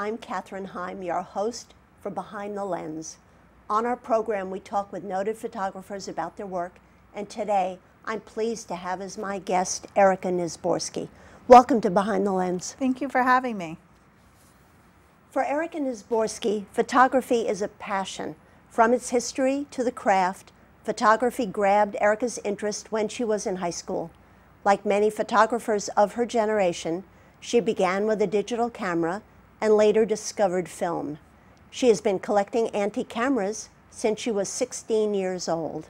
I'm Katherine Heim, your host for Behind the Lens. On our program, we talk with noted photographers about their work, and today I'm pleased to have as my guest Erika Nizborski. Welcome to Behind the Lens. Thank you for having me. For Erika Nizborski, photography is a passion. From its history to the craft, photography grabbed Erika's interest when she was in high school. Like many photographers of her generation, she began with a digital camera and later discovered film. She has been collecting antique cameras since she was 16 years old.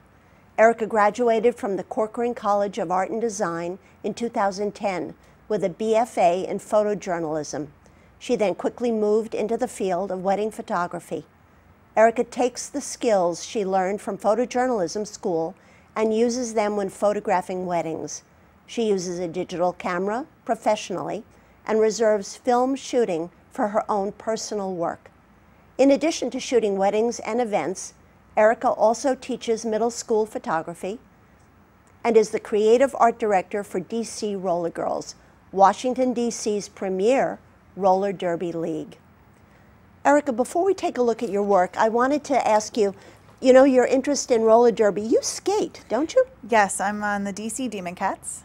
Erika graduated from the Corcoran College of Art and Design in 2010 with a BFA in photojournalism. She then quickly moved into the field of wedding photography. Erika takes the skills she learned from photojournalism school and uses them when photographing weddings. She uses a digital camera professionally and reserves film shooting for her own personal work. In addition to shooting weddings and events, Erika also teaches middle school photography and is the creative art director for DC Roller Girls, Washington, D.C.'s premier roller derby league. Erika, before we take a look at your work, I wanted to ask you, your interest in roller derby, you skate, don't you? Yes, I'm on the DC Demon Cats.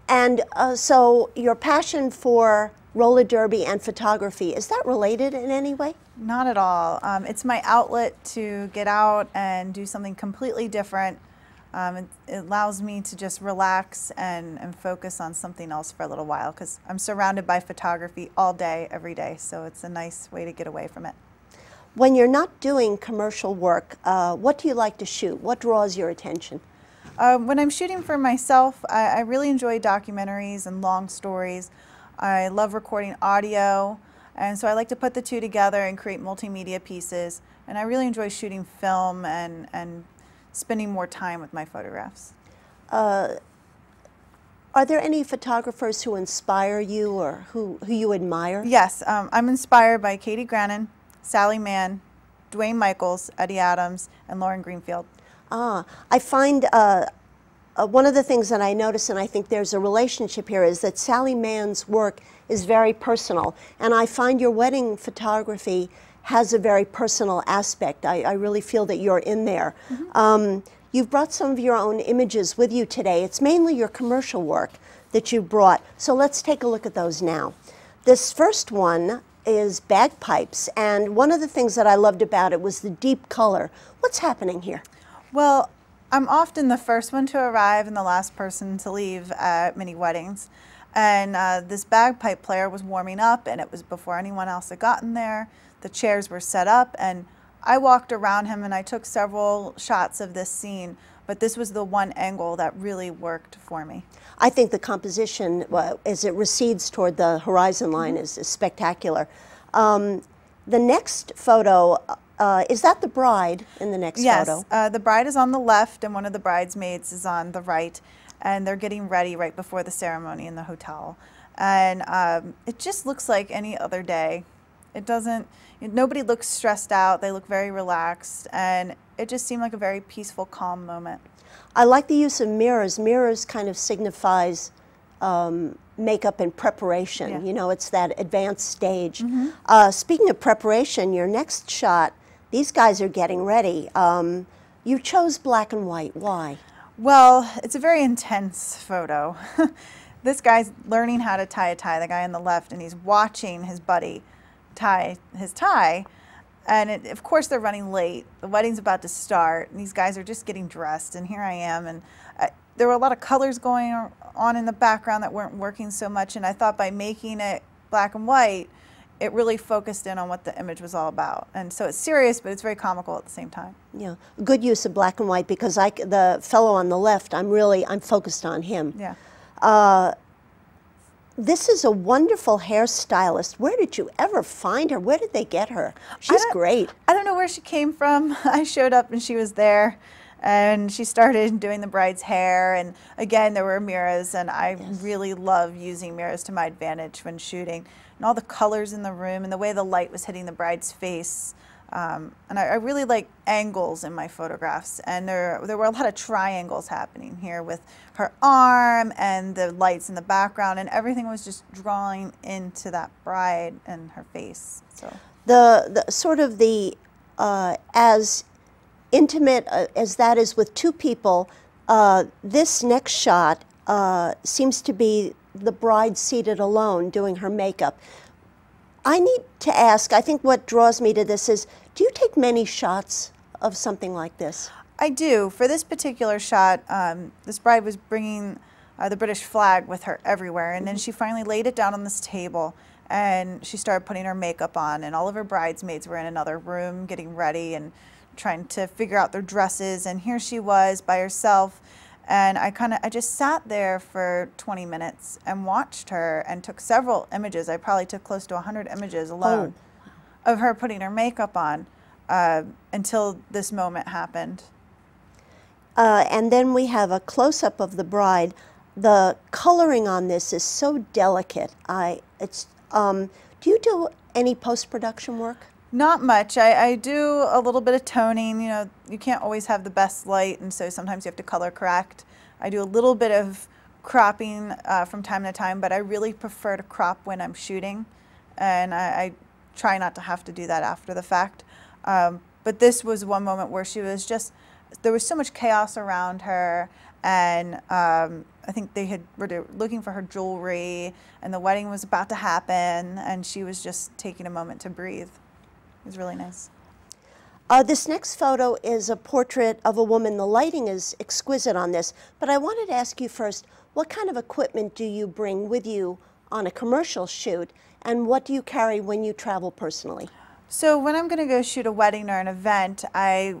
And so your passion for roller derby and photography, is that related in any way? Not at all. It's my outlet to get out and do something completely different. It allows me to just relax and focus on something else for a little while because I'm surrounded by photography all day, every day, so it's a nice way to get away from it. When you're not doing commercial work, what do you like to shoot? What draws your attention? When I'm shooting for myself, I really enjoy documentaries and long stories. I love recording audio, and so I like to put the two together and create multimedia pieces, and I really enjoy shooting film and spending more time with my photographs. Are there any photographers who inspire you or who you admire? Yes, I'm inspired by Katie Grannon, Sally Mann, Dwayne Michaels, Eddie Adams, and Lauren Greenfield. I find one of the things that I notice, and I think there's a relationship here, is that Sally Mann's work is very personal, and I find your wedding photography has a very personal aspect. I really feel that you're in there. Mm-hmm. You've brought some of your own images with you today. It's mainly your commercial work that you brought, so let's take a look at those now. This first one is bagpipes, and one of the things that I loved about it was the deep color. What's happening here? Well, I'm often the first one to arrive and the last person to leave at many weddings. And this bagpipe player was warming up, and it was before anyone else had gotten there. The chairs were set up, and I walked around him and I took several shots of this scene, but this was the one angle that really worked for me. I think the composition, as it recedes toward the horizon line, is spectacular. The next photo, is that the bride in the next photo? Yes, the bride is on the left and one of the bridesmaids is on the right, and they're getting ready right before the ceremony in the hotel. And it just looks like any other day. It doesn't, nobody looks stressed out, they look very relaxed, and it just seemed like a very peaceful, calm moment. I like the use of mirrors. Mirrors kind of signifies makeup and preparation. Yeah. It's that advanced stage. Mm-hmm. Speaking of preparation, your next shot, these guys are getting ready. You chose black and white. Why? Well, it's a very intense photo. This guy's learning how to tie a tie, the guy on the left, and he's watching his buddy tie his tie. And of course they're running late. The wedding's about to start, and these guys are just getting dressed, and here I am. And there were a lot of colors going on in the background that weren't working so much, and I thought by making it black and white, it really focused in on what the image was all about. And so it's serious, but it's very comical at the same time. Yeah, good use of black and white, because the fellow on the left, I'm focused on him. Yeah. This is a wonderful hairstylist. Where did you ever find her? Where did they get her? She's great. I don't know where she came from. I showed up and she was there, and she started doing the bride's hair. And again, there were mirrors, and I really love using mirrors to my advantage when shooting. And all the colors in the room and the way the light was hitting the bride's face And I really like angles in my photographs, and there were a lot of triangles happening here with her arm and the lights in the background, and everything was just drawing into that bride and her face. So the sort of the as intimate as that is with two people, this next shot seems to be the bride seated alone doing her makeup. I need to ask, I think what draws me to this is, do you take many shots of something like this? I do. For this particular shot, this bride was bringing the British flag with her everywhere, and then she finally laid it down on this table, and she started putting her makeup on, and all of her bridesmaids were in another room getting ready and trying to figure out their dresses, and here she was by herself. And I just sat there for 20 minutes and watched her and took several images. I probably took close to 100 images alone of her putting her makeup on until this moment happened. And then we have a close-up of the bride. The coloring on this is so delicate. Do you do any post-production work? Not much. I do a little bit of toning. You know, you can't always have the best light, and so sometimes you have to color correct. I do a little bit of cropping from time to time, but I really prefer to crop when I'm shooting, and I try not to have to do that after the fact. But this was one moment where she was just, there was so much chaos around her, and I think they were looking for her jewelry, and the wedding was about to happen, and she was just taking a moment to breathe. It was really nice. This next photo is a portrait of a woman. The lighting is exquisite on this, but I wanted to ask you first, what kind of equipment do you bring with you on a commercial shoot, and what do you carry when you travel personally? So when I'm going to go shoot a wedding or an event, I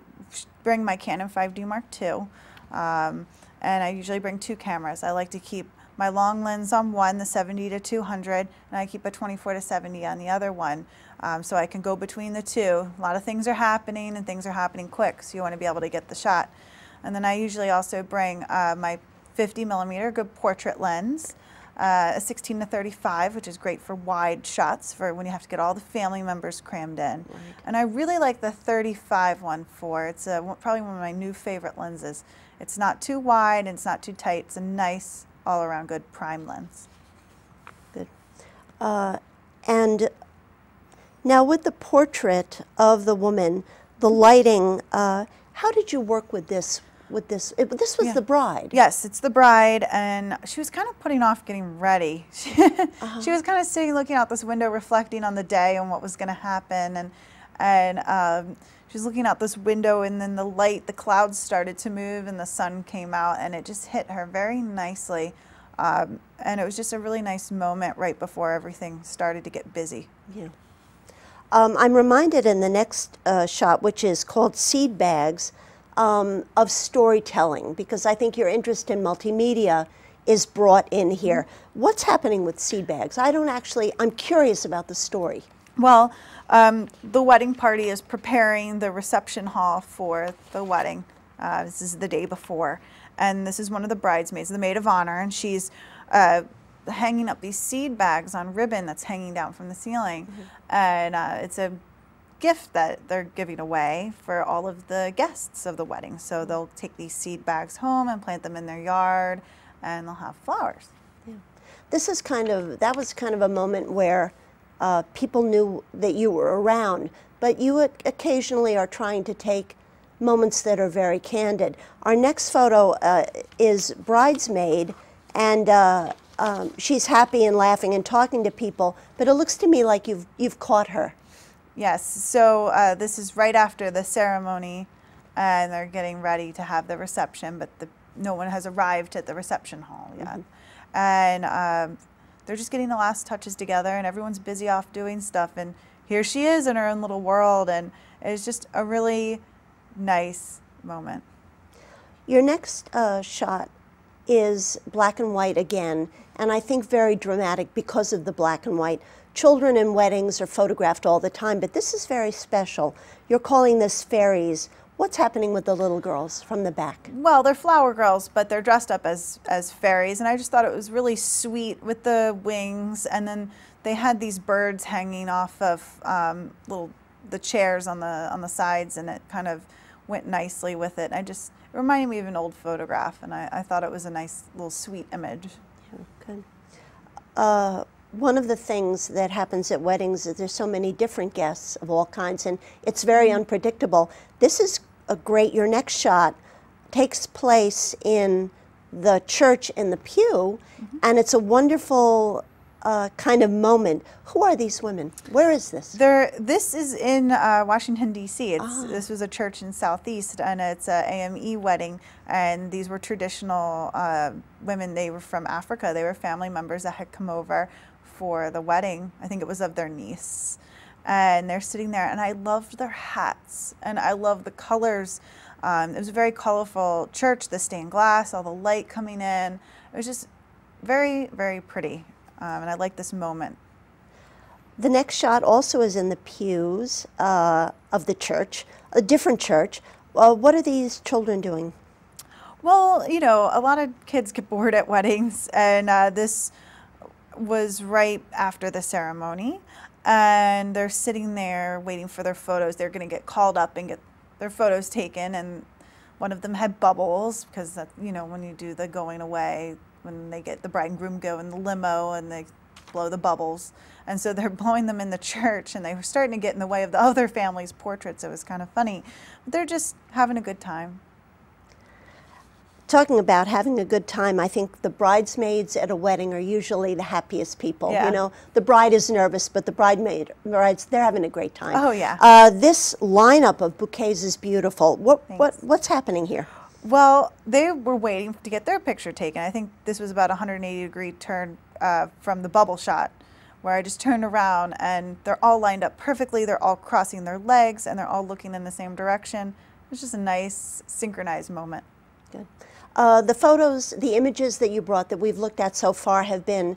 bring my Canon 5D Mark II, and I usually bring two cameras. I like to keep my long lens on one, the 70-200, and I keep a 24-70 on the other one, so I can go between the two. A lot of things are happening, and things are happening quick, so you want to be able to get the shot. And then I usually also bring my 50mm good portrait lens, a 16-35, which is great for wide shots for when you have to get all the family members crammed in. Right. And I really like the 35-1.4. It's probably one of my new favorite lenses. It's not too wide and it's not too tight. It's a nice all-around good prime lens. Good. And now with the portrait of the woman, the lighting, how did you work with this? This was the bride. Yes, it's the bride, and she was kind of putting off getting ready. She was kind of sitting looking out this window, reflecting on the day and what was going to happen, and she was looking out this window, and then the clouds started to move, and the sun came out, and it just hit her very nicely, and it was just a really nice moment right before everything started to get busy. Yeah. I'm reminded in the next shot, which is called Seed Bags, of storytelling, because I think your interest in multimedia is brought in here. What's happening with Seed Bags? I'm curious about the story. Well, the wedding party is preparing the reception hall for the wedding. This is the day before, and this is one of the bridesmaids, the maid of honor, and she's hanging up these seed bags on ribbon that's hanging down from the ceiling, and it's a gift that they're giving away for all of the guests of the wedding. So they'll take these seed bags home and plant them in their yard, and they'll have flowers. Yeah. That was kind of a moment where people knew that you were around, but you occasionally are trying to take moments that are very candid. Our next photo is bridesmaid, and she's happy and laughing and talking to people, but it looks to me like you've caught her. Yes, so this is right after the ceremony, and they're getting ready to have the reception, but no one has arrived at the reception hall yet. And they're just getting the last touches together, and everyone's busy off doing stuff, and here she is in her own little world, and it's just a really nice moment. Your next shot is black and white again, and I think very dramatic because of the black and white. Children in weddings are photographed all the time, but this is very special. You're calling this fairies. What's happening with the little girls from the back? Well, they're flower girls, but they're dressed up as fairies, and I just thought it was really sweet with the wings, and then they had these birds hanging off of little the chairs on the sides, and it kind of went nicely with it. It reminded me of an old photograph, and I thought it was a nice little sweet image. Yeah, good. One of the things that happens at weddings is there's so many different guests of all kinds, and it's very unpredictable. This is a great, your next shot takes place in the church in the pew, and it's a wonderful kind of moment. Who are these women? Where is this? This is in Washington, D.C. This was a church in Southeast, and it's an AME wedding, and these were traditional women. They were from Africa. They were family members that had come over for the wedding. I think it was of their niece. And they're sitting there, and I loved their hats, and I love the colors. It was a very colorful church, the stained glass, all the light coming in. It was just very, very pretty, and I like this moment. The next shot also is in the pews of the church, a different church. What are these children doing? Well, you know, a lot of kids get bored at weddings, and this was right after the ceremony, and they're sitting there waiting for their photos. They're going to get called up and get their photos taken, and one of them had bubbles because that, you know, when you do the going away, when they get the bride and groom go in the limo and they blow the bubbles, and so they're blowing them in the church, and they were starting to get in the way of the other family's portraits. It was kind of funny. But they're just having a good time. Talking about having a good time, I think the bridesmaids at a wedding are usually the happiest people. Yeah. You know, the bride is nervous, but the brides, they're having a great time. Oh, yeah. This lineup of bouquets is beautiful. What's happening here? Well, they were waiting to get their picture taken. I think this was about a 180-degree turn from the bubble shot, where I just turned around, and they're all lined up perfectly. They're all crossing their legs, and they're all looking in the same direction. It's just a nice, synchronized moment. Good. The photos, the images that you brought that we've looked at so far have been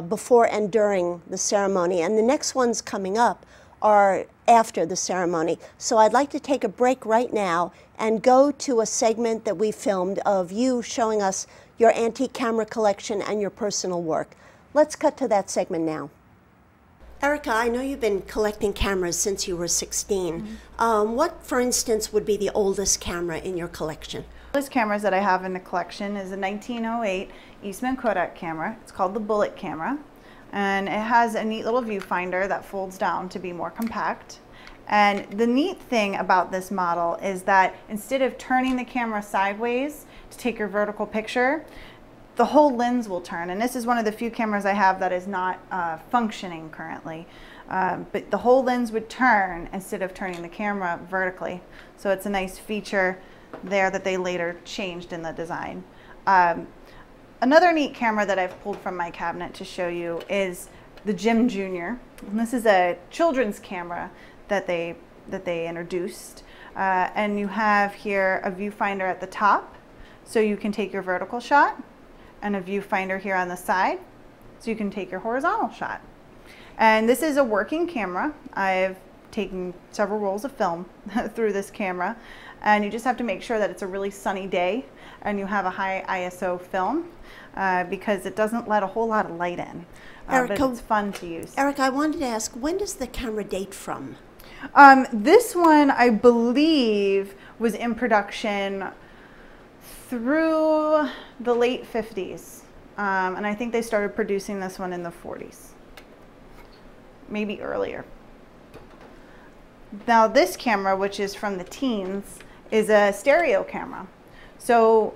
before and during the ceremony, and the next ones coming up are after the ceremony. So I'd like to take a break right now and go to a segment that we filmed of you showing us your antique camera collection and your personal work. Let's cut to that segment now. Erika, I know you've been collecting cameras since you were 16. What, for instance, would be the oldest camera in your collection? The oldest cameras that I have in the collection is a 1908 Eastman Kodak camera. It's called the Bullet camera, and it has a neat little viewfinder that folds down to be more compact. And the neat thing about this model is that instead of turning the camera sideways to take your vertical picture, the whole lens will turn. And this is one of the few cameras I have that is not functioning currently. But the whole lens would turn instead of turning the camera vertically. So it's a nice feature there that they later changed in the design. Another neat camera that I've pulled from my cabinet to show you is the Jim Jr. And this is a children's camera that they introduced. And you have here a viewfinder at the top, so you can take your vertical shot, and a viewfinder here on the side, so you can take your horizontal shot. And this is a working camera. I've taken several rolls of film through this camera, and you just have to make sure that it's a really sunny day and you have a high ISO film because it doesn't let a whole lot of light in. Erika, but it's fun to use. Erika, I wanted to ask, when does the camera date from? This one, I believe, was in production through the late 50s. And I think they started producing this one in the 40s, maybe earlier. Now this camera, which is from the teens, is a stereo camera. So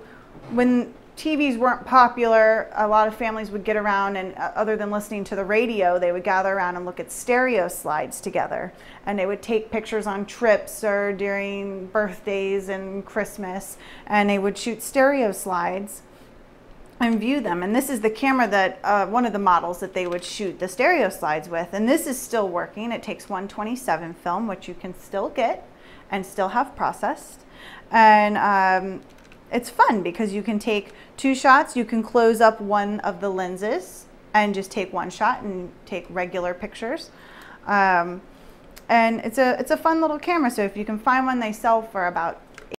when TVs weren't popular, a lot of families would get around and other than listening to the radio, they would gather around and look at stereo slides together. And they would take pictures on trips or during birthdays and Christmas, and they would shoot stereo slides and view them. And this is the camera that, one of the models that they would shoot the stereo slides with. And this is still working. It takes 127 film, which you can still get and still have processed. And it's fun because you can take 2 shots. You can close up one of the lenses and just take 1 shot and take regular pictures. And it's a fun little camera. So if you can find one, they sell for about